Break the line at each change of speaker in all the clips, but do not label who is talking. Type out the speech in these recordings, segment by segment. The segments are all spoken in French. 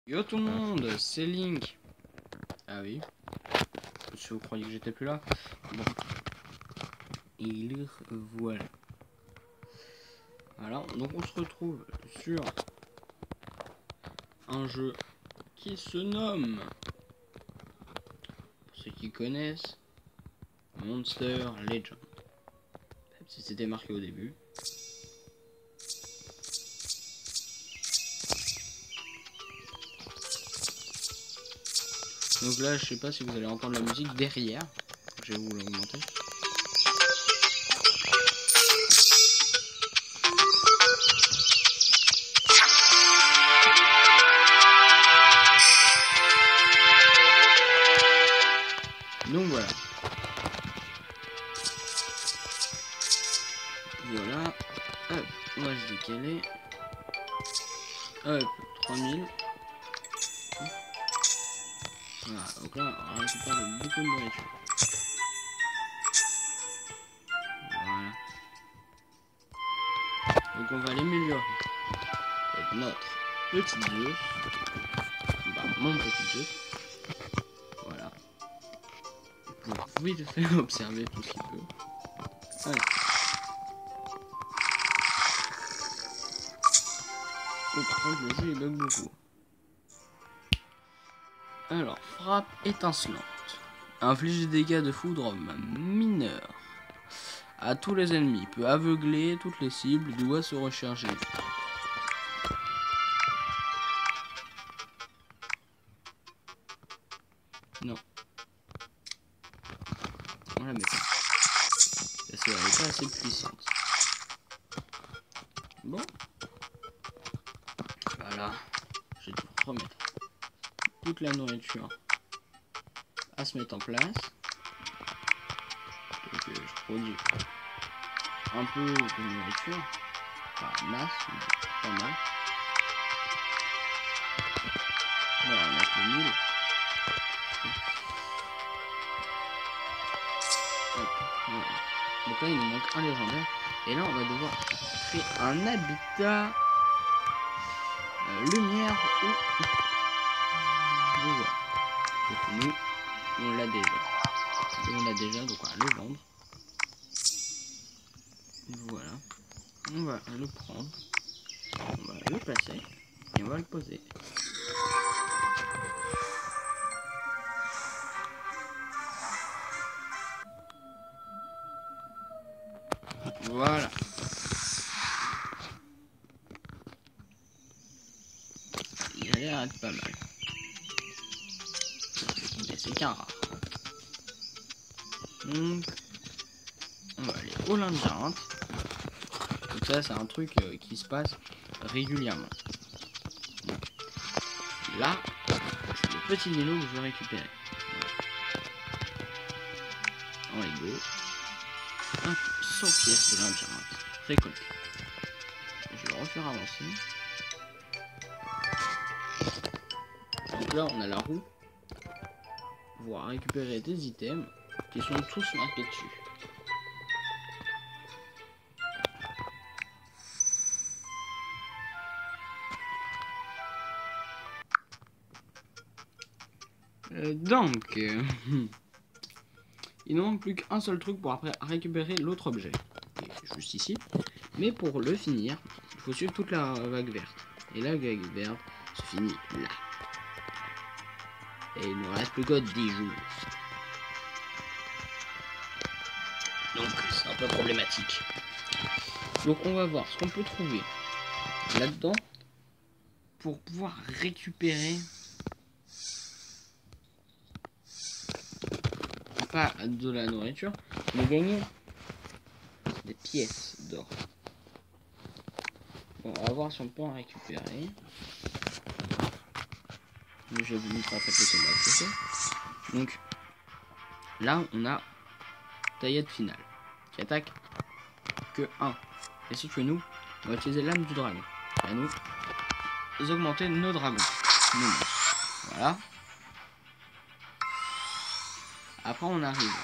Yo tout le monde, c'est Link. Ah oui. Si vous croyez que j'étais plus là. Bon. Et voilà. Alors, donc on se retrouve sur un jeu qui se nomme, pour ceux qui connaissent, Monster Legend. Même si c'était marqué au début. Donc là, je sais pas si vous allez entendre la musique derrière. Je vais vous l'augmenter. Donc voilà. Voilà. Hop, on va se décaler. Hop, 3000. Voilà, donc là, on récupère beaucoup de nourriture. Voilà. Donc on va l'améliorer avec notre petite œuf. Bah, mon petit œuf. Voilà. Pour vite faire observer tout ce qu'il peut. Allez. Oh, par contre, le jeu il bug beaucoup. Alors, frappe étincelante. Inflige des dégâts de foudre mineurs à tous les ennemis. Peut aveugler toutes les cibles. Doit se recharger. Non. On la met pas. Parce qu'elle n'est pas assez puissante. Bon. Voilà. Je vais te remettre toute la nourriture à se mettre en place. Donc je produis un peu de nourriture. Enfin, masse, pas mal. Voilà, on va mettre le nul. Hop, voilà. Donc là il nous manque un légendaire. Et là on va devoir créer un habitat lumière ou voilà. Donc nous on l'a déjà. Et on l'a déjà, donc on va le vendre. Voilà. On va le prendre. On va le placer. Et on va le poser. Voilà. Il a l'air d'être pas mal. Mais c'est qu'un rare. Donc, on va aller au labyrinthe. Donc ça, c'est un truc qui se passe régulièrement. Donc, là, c'est le petit vélo que je vais récupérer. En Lego. 100 pièces de labyrinthe. Récolté. Je vais le refaire avancer. Donc là, on a la roue. On va récupérer des items qui sont tous marqués dessus. Il ne manque plus qu'un seul truc pour après récupérer l'autre objet, qui est juste ici. Mais pour le finir, il faut suivre toute la vague verte. Et la vague verte se finit là. Et il ne reste plus que 10 jours. Donc c'est un peu problématique. Donc on va voir ce qu'on peut trouver là-dedans pour pouvoir récupérer pas de la nourriture, mais gagner des pièces d'or. Bon, on va voir si on peut en récupérer. Je vous montre en fait les combats que c'est. Donc là on a taillette finale qui attaque que 1. Et si que nous, on va utiliser l'âme du dragon. Et à nous augmenter nos dragons. Nos monstres. Voilà. Après on arrive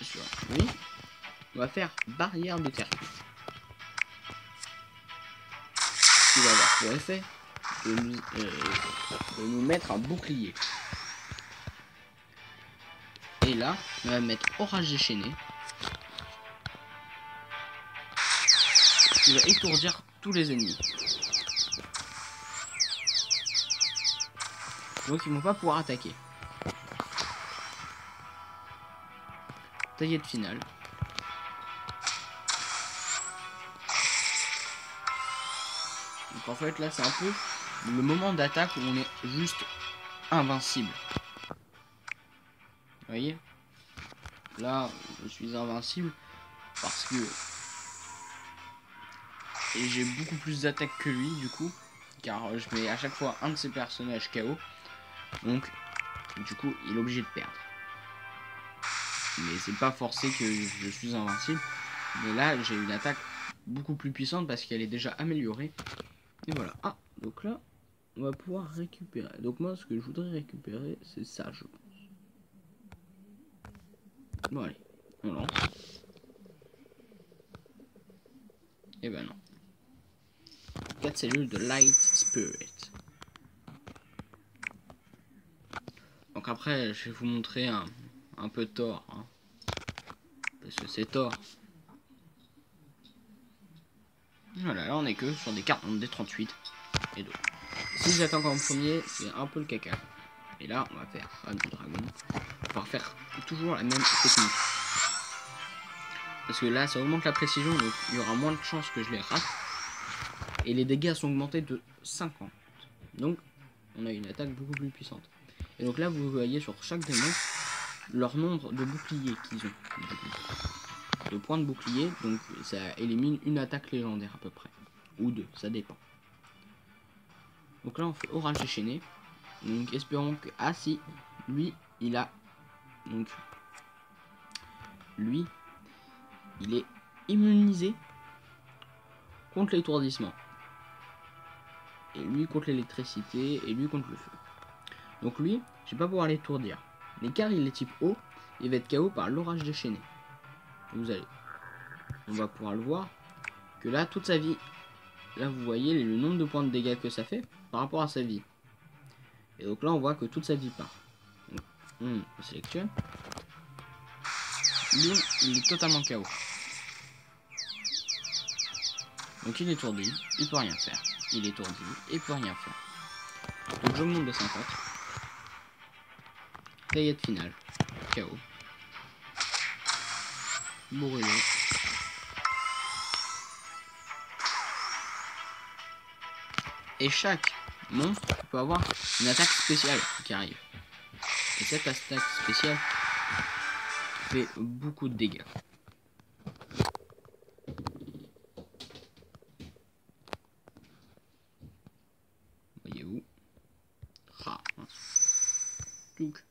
sur lui. On va faire barrière de terre. Ce qui va avoir pour effet de nous mettre un bouclier. Et là, on va mettre orage déchaîné. Qui va étourdir tous les ennemis. Donc ils vont pas pouvoir attaquer. Taillette finale. Donc en fait là c'est un peu le moment d'attaque où on est juste invincible. Vous voyez? Là je suis invincible parce que et j'ai beaucoup plus d'attaque que lui du coup. Car je mets à chaque fois un de ses personnages KO. Donc du coup il est obligé de perdre. Mais c'est pas forcé que je suis invincible. Mais là j'ai une attaque beaucoup plus puissante parce qu'elle est déjà améliorée. Et voilà. Ah, donc là on va pouvoir récupérer. Donc moi ce que je voudrais récupérer c'est ça je pense. Bon allez, on lance. Et ben non. 4 cellules de Light Spirit. Donc après je vais vous montrer un peu Thor. Hein. Parce que c'est Thor. Voilà, là on est que sur des cartes des 38 et d'autres. Si j'attends en premier, c'est un peu le caca. Et là, on va faire Rame du Dragon. On va faire toujours la même technique. Parce que là, ça augmente la précision, donc il y aura moins de chances que je les rate. Et les dégâts sont augmentés de 50. Donc, on a une attaque beaucoup plus puissante. Et donc là, vous voyez sur chaque démon leur nombre de boucliers qu'ils ont. De points de bouclier, donc ça élimine une attaque légendaire à peu près. Ou deux, ça dépend. Donc là, on fait orage déchaîné. Donc espérons que... Ah si, lui, il a... Donc, lui, il est immunisé contre l'étourdissement. Et lui contre l'électricité, et lui contre le feu. Donc lui, je vais pas pouvoir l'étourdir. Mais car il est type eau, il va être KO par l'orage déchaîné. Vous allez... On va pouvoir le voir, que là, toute sa vie... Là, vous voyez le nombre de points de dégâts que ça fait par rapport à sa vie. Et donc là, on voit que toute sa vie part. Donc, on sélectionne. Lui, il est totalement KO. Donc il est étourdi, il peut rien faire. Il est étourdi, il peut rien faire. Donc je monte de 50. Taillette finale. KO. Brûlé. Et chaque monstre peut avoir une attaque spéciale qui arrive. Et cette attaque spéciale fait beaucoup de dégâts. Voyez-vous? Ah. Donc,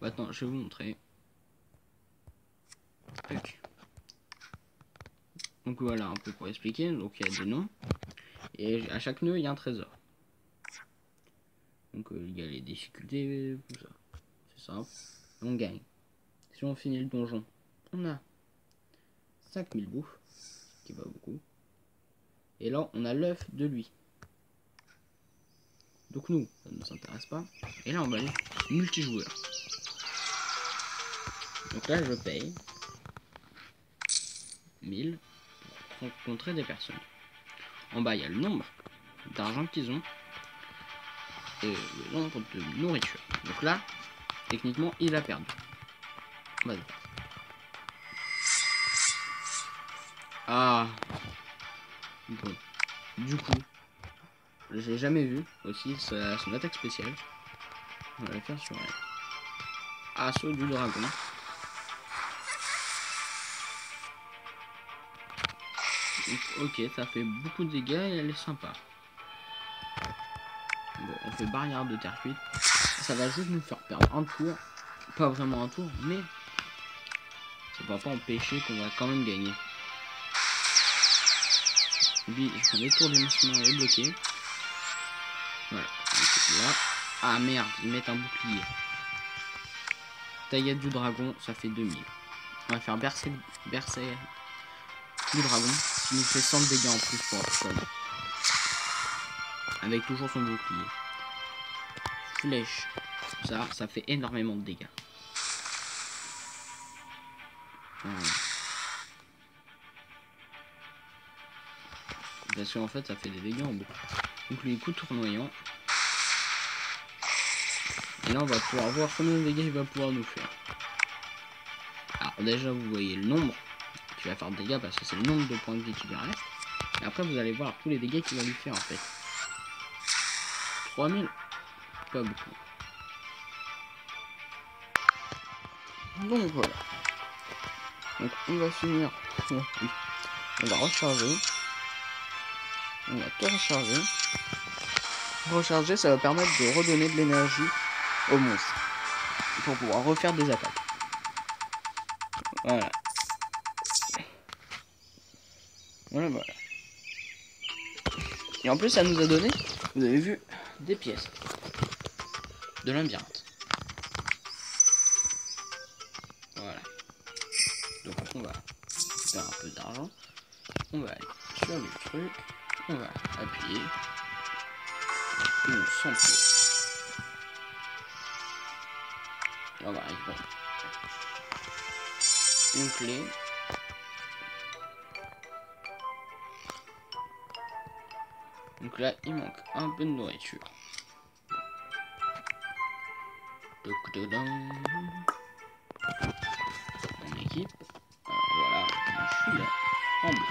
maintenant, je vais vous montrer. Donc voilà un peu pour expliquer. Donc il y a des noms. Et à chaque nœud, il y a un trésor. Donc il y a les difficultés, tout ça. C'est simple. On gagne. Si on finit le donjon, on a 5000 bouffes, qui va beaucoup. Et là, on a l'œuf de lui. Donc nous, ça ne nous intéresse pas. Et là, on va aller multijoueur. Donc là, je paye 1000 pour rencontrer des personnes. En bas, il y a le nombre d'argent qu'ils ont et le nombre de nourriture. Donc là, techniquement, il a perdu. Vas-y. Ah. Bon. Du coup, j'ai jamais vu aussi son attaque spéciale. On va la faire sur elle. Assaut du dragon. Donc, ok, ça fait beaucoup de dégâts et elle est sympa. Bon, on fait barrière de terre cuite. Ça va juste nous faire perdre un tour. Pas vraiment un tour, mais ça va pas empêcher qu'on va quand même gagner. Lui, son étourdissement est bloqué. Voilà. Là. Ah merde, ils mettent un bouclier. Taillette du dragon, ça fait 2000. On va faire bercer du dragon, qui nous fait 100 de dégâts en plus pour la personne. avec toujours son bouclier. Flèche, ça fait énormément de dégâts. Parce qu'en fait ça fait des dégâts en boucle. Donc les coups tournoyants. Et là on va pouvoir voir combien de dégâts il va pouvoir nous faire. Alors déjà vous voyez le nombre qui va faire de dégâts parce que c'est le nombre de points de vie qui lui reste. Et après vous allez voir tous les dégâts qu'il va lui faire en fait. 3000, pas beaucoup. Donc voilà. Donc on va finir. Oh, oui. On va recharger. On va tout recharger. Recharger, ça va permettre de redonner de l'énergie au monstre pour pouvoir refaire des attaques. Voilà. Voilà. Et en plus, ça nous a donné, vous avez vu, des pièces de labyrinthe. Voilà. Donc on va faire un peu d'argent. On va aller sur le truc. On va appuyer. Et on s'emplit. Et on va arriver. Une clé. Donc là, il manque un peu de nourriture. Mon équipe. Alors voilà, moi je suis là. En bleu.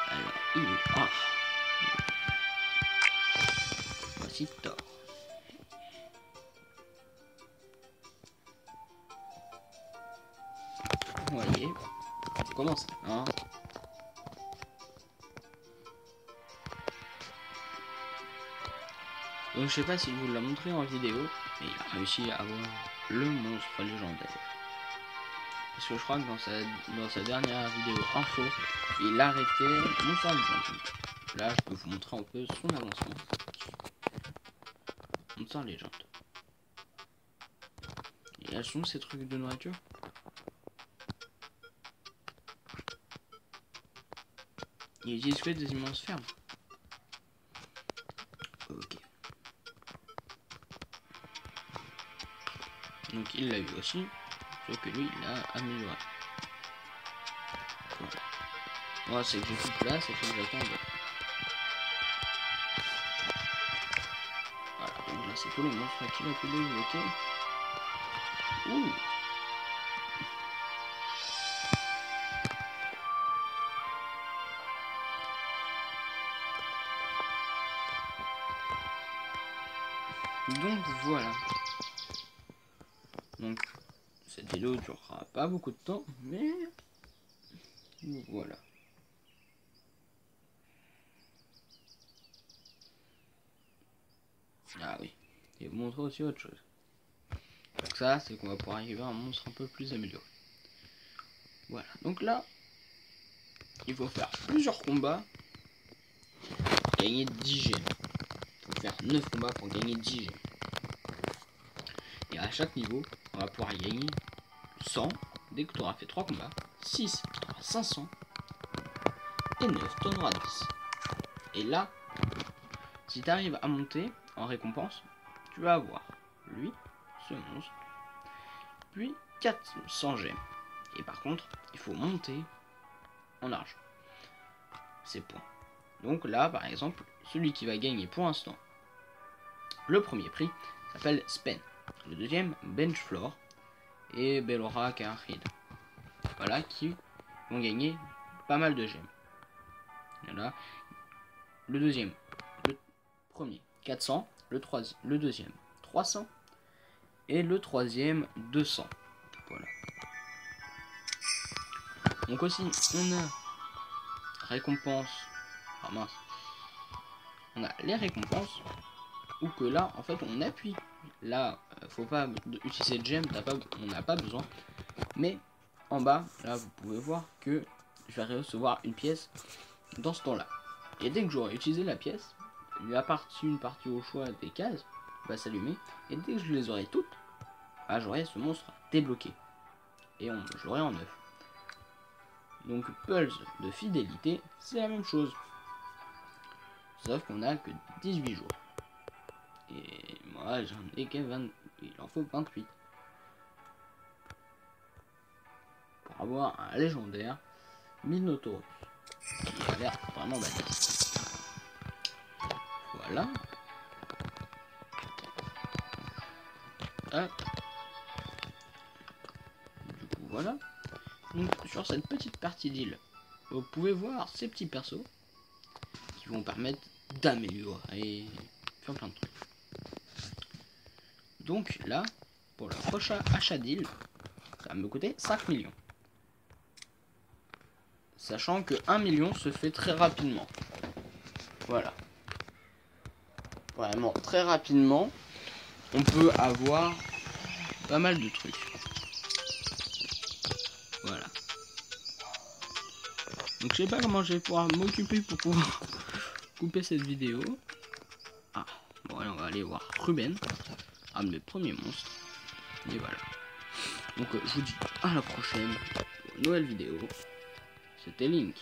Alors, il est... Ah. Voici Thor. Vous voyez, on commence. Hein. Donc je sais pas si je vous l'ai montré en vidéo, mais il a réussi à avoir le monstre légendaire. Parce que je crois que dans sa dernière vidéo info, il a arrêté monstre légendaire. Là, je peux vous montrer un peu son avancement. Monstre légende. Et là, sont ces trucs de nourriture. Il utilise que des immenses fermes. Ok. Donc il l'a eu aussi, sauf que lui il l'a amélioré. Voilà. Moi c'est que j'ai plus de place et que j'attends. Voilà, donc là c'est tous les monstres qu'il a pu débloquer. Ouh. Donc voilà. Donc cette vidéo durera pas beaucoup de temps, mais voilà. Ah oui, et vous montrer aussi autre chose. Donc ça, c'est qu'on va pouvoir arriver à un monstre un peu plus amélioré. Voilà, donc là, il faut faire plusieurs combats pour gagner 10 gemmes. Il faut faire 9 combats pour gagner 10 gemmes. Et à chaque niveau, on va pouvoir gagner 100 dès que tu auras fait 3 combats, 6, tu auras 500, et 9, tu en auras 10. Et là, si tu arrives à monter en récompense, tu vas avoir lui, ce monstre, puis 400 gemmes. Et par contre, il faut monter en argent ces points. Donc là, par exemple, celui qui va gagner pour l'instant le premier prix s'appelle Spen. Le deuxième, Benchfloor et Bellora Carrid. Voilà, qui vont gagner pas mal de gemmes. Voilà. Le deuxième, le premier, 400. Le deuxième, 300. Et le troisième, 200. Voilà. Donc aussi, on a récompense. Ah mince. On a les récompenses. Ou que là, en fait, on appuie. Là, faut pas utiliser de gemmes, on n'a pas besoin. Mais en bas, là, vous pouvez voir que je vais recevoir une pièce dans ce temps-là. Et dès que j'aurai utilisé la pièce, une partie au choix des cases va s'allumer. Et dès que je les aurai toutes, bah, j'aurai ce monstre débloqué. Et je l'aurai en 9. Donc Pulse de fidélité, c'est la même chose. Sauf qu'on a que 18 jours. Et moi j'en ai que 20. Il en faut 28. Pour avoir un légendaire Minotaurus. Qui a l'air vraiment badass. Voilà. Hop. Du coup voilà. Donc sur cette petite partie d'île, vous pouvez voir ces petits persos qui vont permettre d'améliorer, faire plein de trucs. Donc là, pour le prochain achat d'île, ça va me coûter 5 millions. Sachant que 1 million se fait très rapidement. Voilà. Vraiment très rapidement, on peut avoir pas mal de trucs. Voilà. Donc je sais pas comment je vais pouvoir m'occuper pour pouvoir couper cette vidéo. Ah, bon allez, on va aller voir Ruben, un de mes premiers monstres. Et voilà. Donc je vous dis à la prochaine pour une nouvelle vidéo. C'était Link.